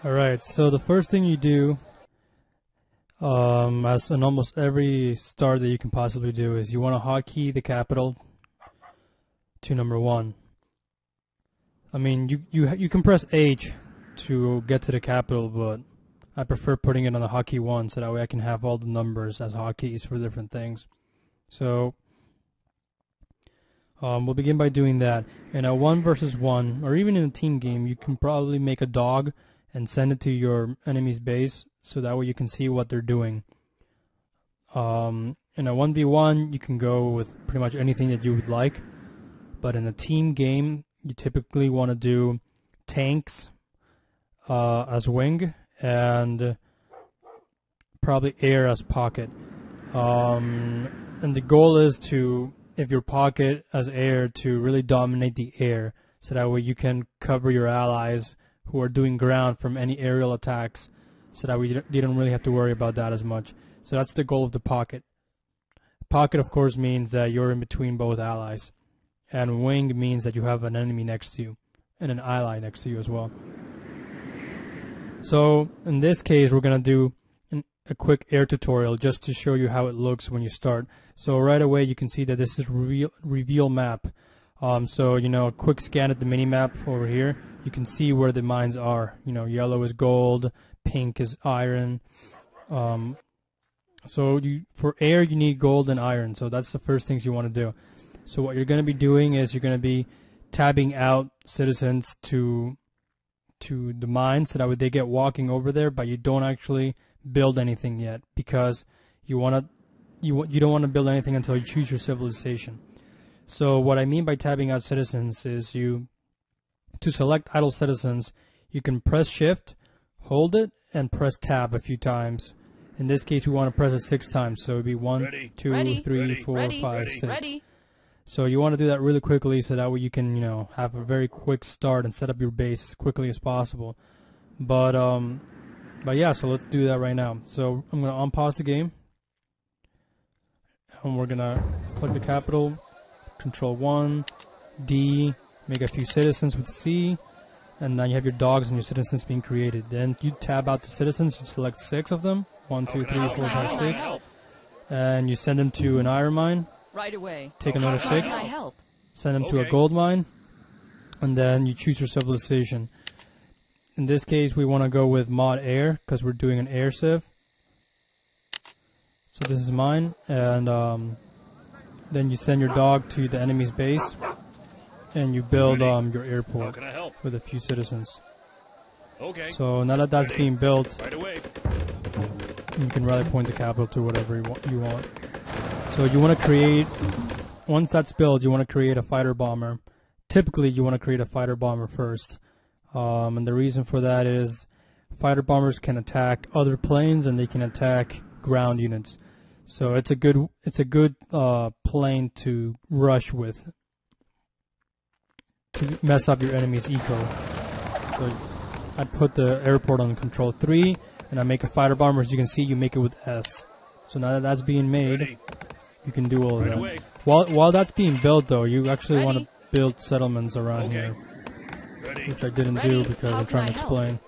Alright, so the first thing you do, as in almost every start that you can possibly do, is you want to hotkey the capital to number 1. I mean, you can press H to get to the capital, but I prefer putting it on the hotkey 1 so that way I can have all the numbers as hotkeys for different things. So we'll begin by doing that. In a 1 versus 1, or even in a team game, you can probably make a dog and send it to your enemy's base so that way you can see what they're doing. In a 1v1, you can go with pretty much anything that you would like, but in a team game, you typically want to do tanks as wing and probably air as pocket. And the goal is to, if your pocket as air, to really dominate the air so that way you can cover your allies who are doing ground from any aerial attacks, so that you don't really have to worry about that as much. So that's the goal of the pocket. Pocket, of course, means that you're in between both allies, and wing means that you have an enemy next to you and an ally next to you as well. So in this case, we're going to do a quick air tutorial just to show you how it looks when you start. So right away you can see that this is reveal map. So a quick scan at the mini map over here, you can see where the mines are. Yellow is gold, pink is iron. So for air you need gold and iron. So that's the first things you want to do. So what you're going to be doing is you're going to be tabbing out citizens to the mine so that way they get walking over there, but you don't actually build anything yet, because you don't want to build anything until you choose your civilization. So what I mean by tabbing out citizens is to select idle citizens, you can press shift, hold it, and press tab a few times. In this case we want to press it 6 times, so it would be 1, 2, 3, 4, 5, 6. So you want to do that really quickly so that way you can have a very quick start and set up your base as quickly as possible. But yeah, so let's do that right now. So I'm going to unpause the game, and we're going to click the capital, Control 1, D, make a few citizens with C, and now you have your dogs and your citizens being created. Then you tab out the citizens, you select 6 of them, 1, 2, 3, 4, 5, 6, and you send them to an iron mine. Right away. Take another 6, send them to a gold mine, and then you choose your civilization. In this case, we want to go with mod air because we're doing an air civ. So this is mine, and then you send your dog to the enemy's base, and you build your airport with a few citizens. So now that that's being built, you can really point the capital to whatever you want. So you want to create, once that's built, you want to create a fighter bomber. Typically, you want to create a fighter bomber first. And the reason for that is fighter bombers can attack other planes and they can attack ground units. So it's a good plane to rush with to mess up your enemy's eco. So I put the airport on control 3 and I make a fighter bomber. As you can see, you make it with S. So now that that's being made, you can do all of that. While that's being built, though, you actually want to build settlements around here, which I didn't do because I'm trying to explain.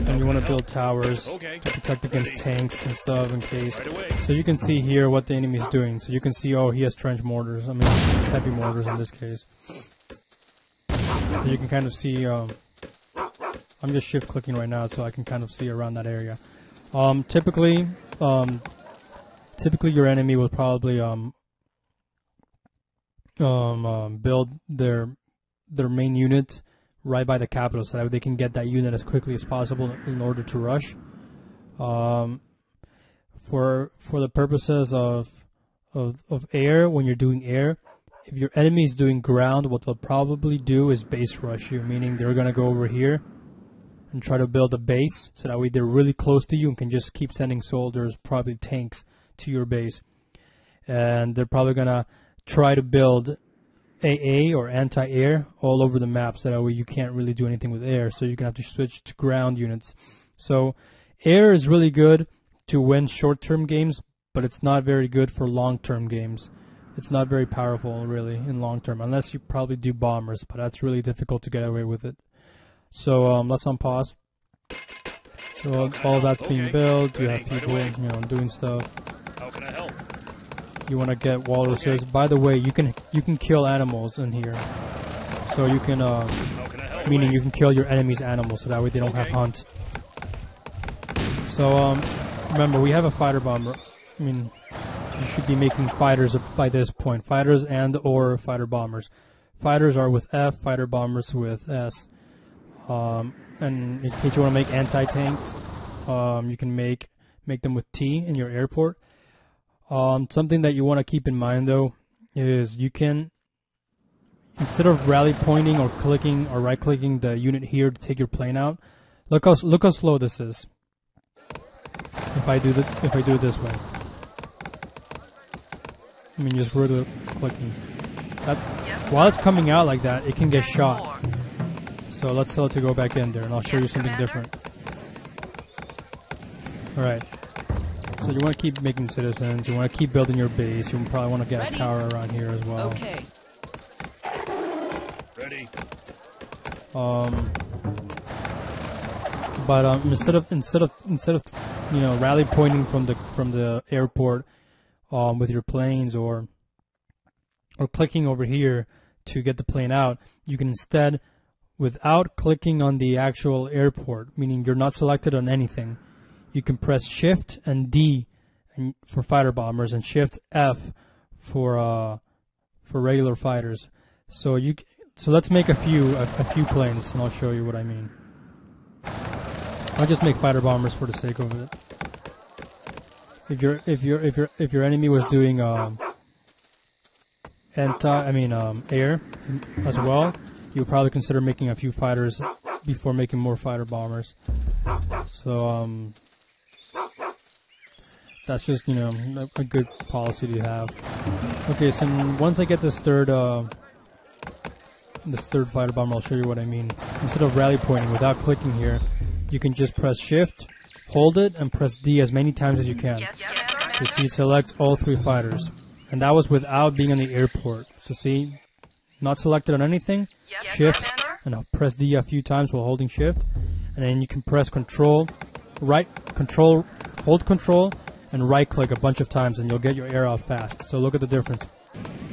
And you want to build towers to protect against tanks and stuff in case. So you can see here what the enemy is doing. So you can see, oh, he has trench mortars. I mean, heavy mortars in this case. So you can kind of see. I'm just shift clicking right now, so I can kind of see around that area. Typically your enemy will probably build their main unit right by the capital, so that they can get that unit as quickly as possible in order to rush. For the purposes of air, when you're doing air, if your enemy is doing ground, what they'll probably do is base rush you, meaning they're gonna go over here and try to build a base, so that way they're really close to you and can just keep sending soldiers, probably tanks, to your base. And they're probably gonna try to build AA or anti-air all over the map, so that way you can't really do anything with air, so you're gonna have to switch to ground units. So air is really good to win short-term games, but it's not very good for long-term games. It's not very powerful, really, in long term, unless you probably do bombers, but that's really difficult to get away with it. So let's unpause. So all that's being built. You have people, doing stuff. How can I help? You want to get walruses. Okay. By the way, you can kill animals in here. So you can, meaning you can kill your enemy's animals, so that way they don't have hunt. So remember, we have a fighter bomber. I mean, you should be making fighters by this point. Fighters and or fighter bombers. Fighters are with F, fighter bombers with S. And in case you want to make anti-tanks, you can make them with T in your airport. Something that you want to keep in mind though is you can, instead of rally pointing or clicking or right clicking the unit here to take your plane out, look how slow this is. If I do it this way, I mean just regular clicking. While it's coming out like that, it can get shot. So let's tell it to go back in there, and I'll show you something different. Alright. So you want to keep making citizens, you want to keep building your base, you probably want to get a tower around here as well. Okay. Ready. But instead of rally pointing from the airport with your planes or clicking over here to get the plane out, you can instead, without clicking on the actual airport, meaning you're not selected on anything, you can press Shift and D for fighter bombers and Shift F for regular fighters. So let's make a few planes, and I'll show you what I mean. I'll just make fighter bombers for the sake of it. If your enemy was doing air as well, you would probably consider making a few fighters before making more fighter bombers. So that's just a good policy to have. Okay, so once I get this third fighter bomber, I'll show you what I mean. Instead of rally pointing without clicking here, you can just press Shift, hold it, and press D as many times as you can. So see, it selects all 3 fighters. And that was without being on the airport. So see, not selected on anything, Shift, and I'll press D a few times while holding Shift. And then you can press Control, hold Control, and right click a bunch of times, and you'll get your air out fast. So look at the difference.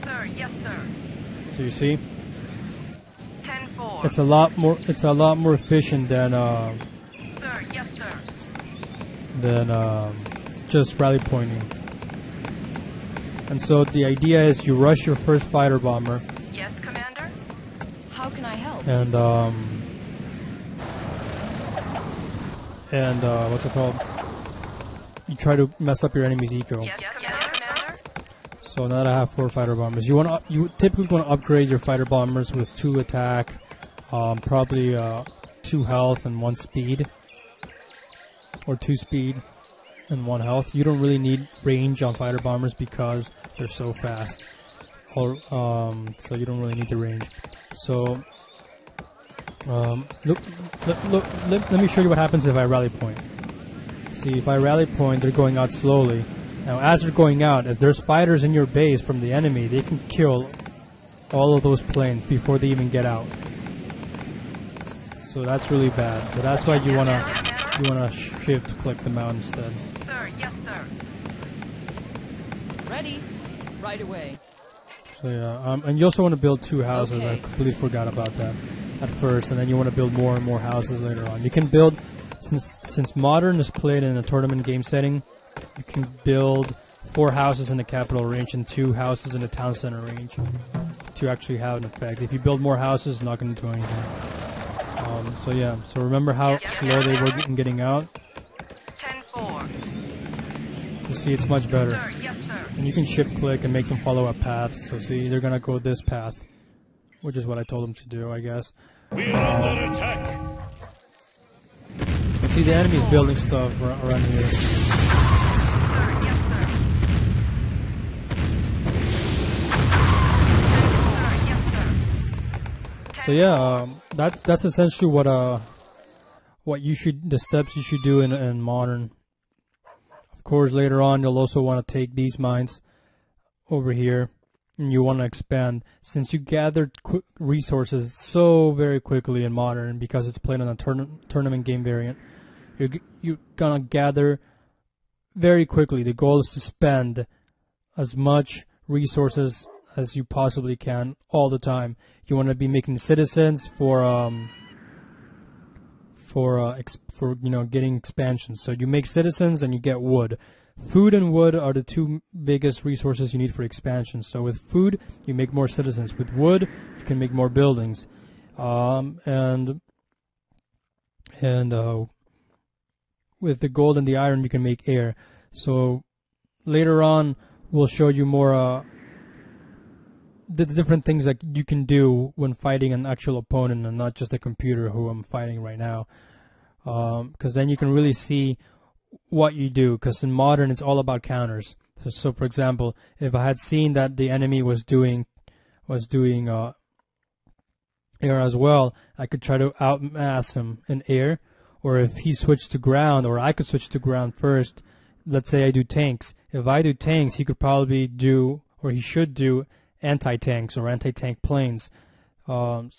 Sir, yes, sir. So you see? 10-4. It's a lot more efficient than Sir, yes, sir. Just rally pointing. And so the idea is you rush your first fighter bomber. Yes, Commander. How can I help? And what's it called? You try to mess up your enemy's eco. Yes, Commander. So now that I have 4 fighter bombers, you typically want to upgrade your fighter bombers with 2 attack, probably 2 health and 1 speed, or 2 speed and 1 health. You don't really need range on fighter bombers because they're so fast, so you don't really need the range. So let me show you what happens if I rally point. See, if I rally point, they're going out slowly. Now, as they're going out, if there's fighters in your base from the enemy, they can kill all of those planes before they even get out. So that's really bad. So that's why you wanna shift click them out instead. Sir, yes, sir. Ready. Right away. So yeah, and you also want to build 2 houses. Okay. I completely forgot about that at first, and then you want to build more and more houses later on. You can build, since Modern is played in a tournament game setting, you can build 4 houses in the capital range and 2 houses in the town center range to actually have an effect. If you build more houses, it's not going to do anything. So yeah, so remember how slow they were in getting out? 10-4. You see, it's much better. Sir, yes, sir. And you can shift click and make them follow a path. So see, they're going to go this path, which is what I told them to do, I guess. We are under attack. See, the enemy's building stuff around here. Sir, yes, sir. Sir, yes, sir. So yeah, that's essentially what the steps you should do in Modern. Of course, later on you'll also want to take these mines over here and you want to expand, since you gathered resources so very quickly in Modern because it's played on a tournament game variant, you're gonna gather very quickly. The goal is to spend as much resources as you possibly can all the time. You want to be making citizens for getting expansions. So you make citizens and you get wood. Food and wood are the two biggest resources you need for expansion. So with food, you make more citizens. With wood, you can make more buildings. And with the gold and the iron, you can make air. So later on, we'll show you more the different things that you can do when fighting an actual opponent and not just a computer who I'm fighting right now. Because then you can really see what you do, because in Modern it's all about counters. So for example, if I had seen that the enemy was doing air as well, I could try to outmass him in air. Or if he switched to ground, or I could switch to ground first. Let's say I do tanks. If I do tanks, he could probably do, or he should do, anti-tanks or anti-tank planes. So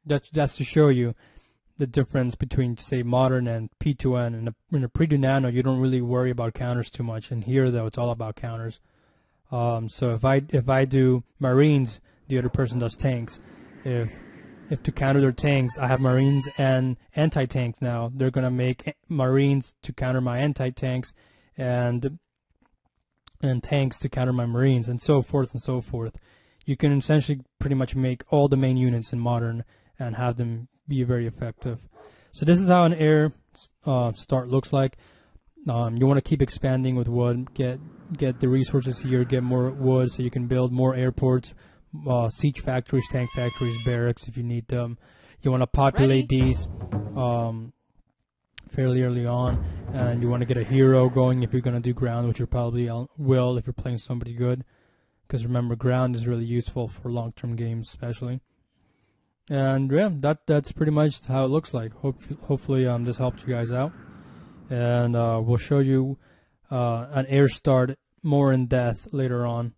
that's to show you the difference between, say, Modern and P2N. In a Pre-2 Nano, you don't really worry about counters too much. And here, though, it's all about counters. So if I do Marines, the other person does tanks. If to counter their tanks, I have Marines and anti-tanks now, they're gonna make Marines to counter my anti-tanks, and tanks to counter my Marines, and so forth and so forth. You can essentially pretty much make all the main units in Modern and have them be very effective. So this is how an air start looks like. You want to keep expanding with wood, get the resources here, get more wood so you can build more airports, siege factories, tank factories, barracks if you need them. You want to populate these fairly early on, and you want to get a hero going if you're going to do ground, which you probably will if you're playing somebody good, because remember, ground is really useful for long-term games especially. And yeah, that's pretty much how it looks like. Hopefully this helped you guys out, and we'll show you an air start more in depth later on.